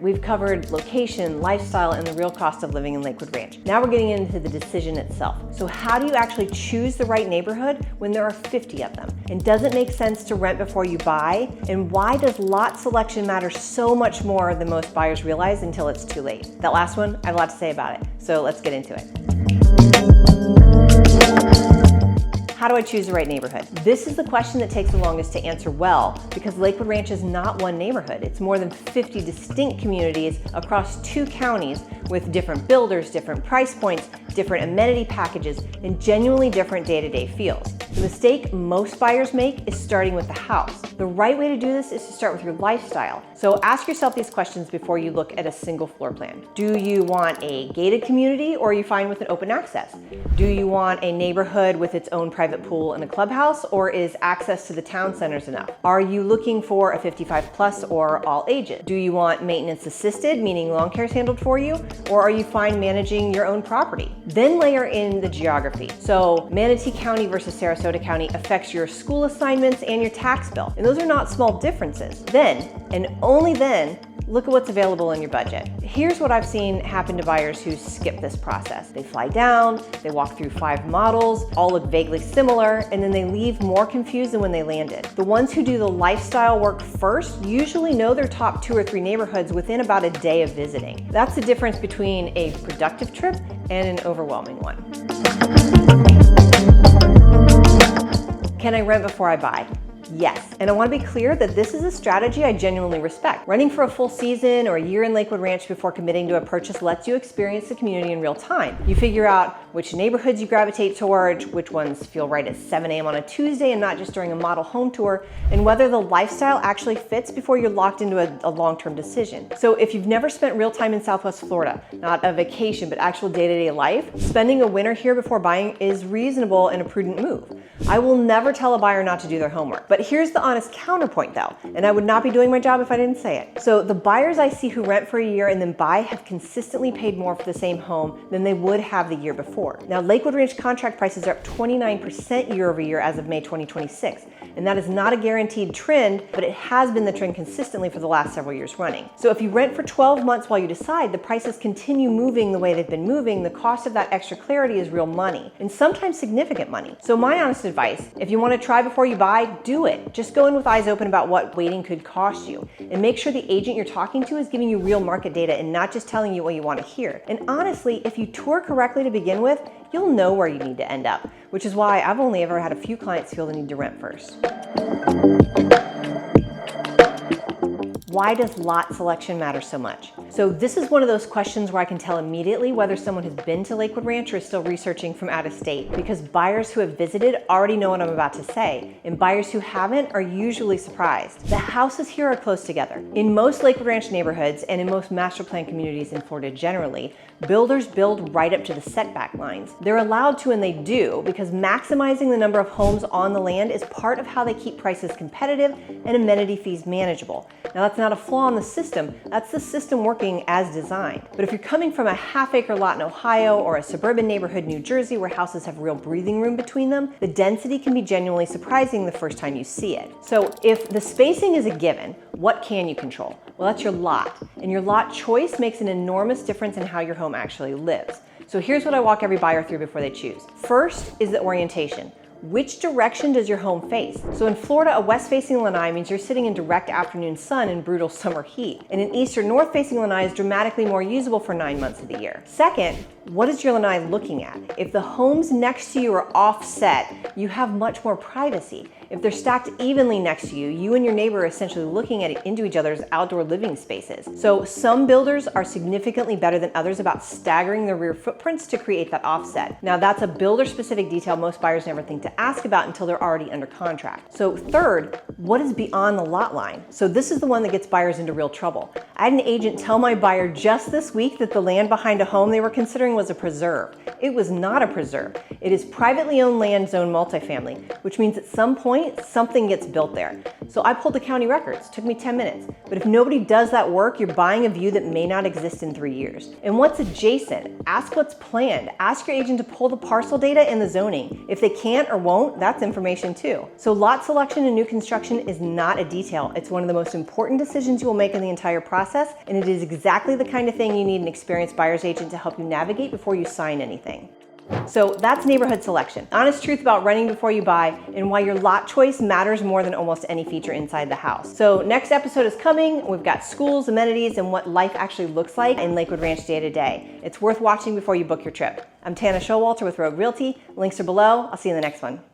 We've covered location, lifestyle, and the real cost of living in Lakewood Ranch. Now we're getting into the decision itself. So how do you actually choose the right neighborhood when there are 50 of them? And does it make sense to rent before you buy? And why does lot selection matter so much more than most buyers realize until it's too late? That last one, I have a lot to say about it. So let's get into it. How do I choose the right neighborhood? This is the question that takes the longest to answer well, because Lakewood Ranch is not one neighborhood. It's more than 50 distinct communities across 2 counties with different builders, different price points, different amenity packages, and genuinely different day-to-day feels. The mistake most buyers make is starting with the house. The right way to do this is to start with your lifestyle. So ask yourself these questions before you look at a single floor plan. Do you want a gated community, or are you fine with an open access? Do you want a neighborhood with its own private pool and a clubhouse, or is access to the town centers enough? Are you looking for a 55 plus or all ages? Do you want maintenance assisted, meaning lawn care is handled for you, or are you fine managing your own property? Then layer in the geography. So Manatee County versus Sarasota County affects your school assignments and your tax bill. And those are not small differences. Then, and only then, look at what's available in your budget. Here's what I've seen happen to buyers who skip this process. They fly down, they walk through 5 models, all look vaguely similar, and then they leave more confused than when they landed. The ones who do the lifestyle work first usually know their top 2 or 3 neighborhoods within about a day of visiting. That's the difference between a productive trip and an overwhelming one. Can I rent before I buy? Yes, and I want to be clear that this is a strategy I genuinely respect. Renting for a full season or a year in Lakewood Ranch before committing to a purchase lets you experience the community in real time. You figure out which neighborhoods you gravitate towards, which ones feel right at 7 a.m. on a Tuesday and not just during a model home tour, and whether the lifestyle actually fits before you're locked into a long-term decision. So if you've never spent real time in Southwest Florida, not a vacation, but actual day-to-day life, spending a winter here before buying is reasonable and a prudent move. I will never tell a buyer not to do their homework. But here's the honest counterpoint though, and I would not be doing my job if I didn't say it. So the buyers I see who rent for a year and then buy have consistently paid more for the same home than they would have the year before. Now, Lakewood Ranch contract prices are up 29% year over year as of May 2026. And that is not a guaranteed trend, but it has been the trend consistently for the last several years running. So if you rent for 12 months while you decide, the prices continue moving the way they've been moving, the cost of that extra clarity is real money, and sometimes significant money. So my honest advice, if you want to try before you buy, do it. Just go in with eyes open about what waiting could cost you, and make sure the agent you're talking to is giving you real market data and not just telling you what you want to hear. And honestly, if you tour correctly to begin with, you'll know where you need to end up, which is why I've only ever had a few clients feel the need to rent first. Why does lot selection matter so much? So this is one of those questions where I can tell immediately whether someone has been to Lakewood Ranch or is still researching from out of state, because buyers who have visited already know what I'm about to say, and buyers who haven't are usually surprised. The houses here are close together. In most Lakewood Ranch neighborhoods and in most master plan communities in Florida generally, builders build right up to the setback lines. They're allowed to, and they do, because maximizing the number of homes on the land is part of how they keep prices competitive and amenity fees manageable. Now that's not a flaw in the system, that's the system working as designed. But if you're coming from a half-acre lot in Ohio or a suburban neighborhood in New Jersey where houses have real breathing room between them, the density can be genuinely surprising the first time you see it. So if the spacing is a given, what can you control? Well, that's your lot, and your lot choice makes an enormous difference in how your home actually lives. So here's what I walk every buyer through before they choose. First is the orientation. Which direction does your home face? So in Florida, a west-facing lanai means you're sitting in direct afternoon sun in brutal summer heat. And an east or north-facing lanai is dramatically more usable for 9 months of the year. Second, what is your lanai looking at? If the homes next to you are offset, you have much more privacy. If they're stacked evenly next to you, you and your neighbor are essentially looking into each other's outdoor living spaces. So some builders are significantly better than others about staggering their rear footprints to create that offset. Now that's a builder-specific detail most buyers never think to ask about until they're already under contract. So third, what is beyond the lot line? So this is the one that gets buyers into real trouble. I had an agent tell my buyer just this week that the land behind a home they were considering was a preserve. It was not a preserve. It is privately owned land zoned multifamily, which means at some point point, something gets built there. So I pulled the county records. It took me 10 minutes. But if nobody does that work, you're buying a view that may not exist in 3 years. And what's adjacent? Ask what's planned. Ask your agent to pull the parcel data and the zoning. If they can't or won't, that's information too. So lot selection in new construction is not a detail. It's one of the most important decisions you will make in the entire process, and it is exactly the kind of thing you need an experienced buyer's agent to help you navigate before you sign anything. So that's neighborhood selection. Honest truth about renting before you buy and why your lot choice matters more than almost any feature inside the house. So next episode is coming. We've got schools, amenities, and what life actually looks like in Lakewood Ranch day to day. It's worth watching before you book your trip. I'm Tana Showalter with Rogue Realty. Links are below. I'll see you in the next one.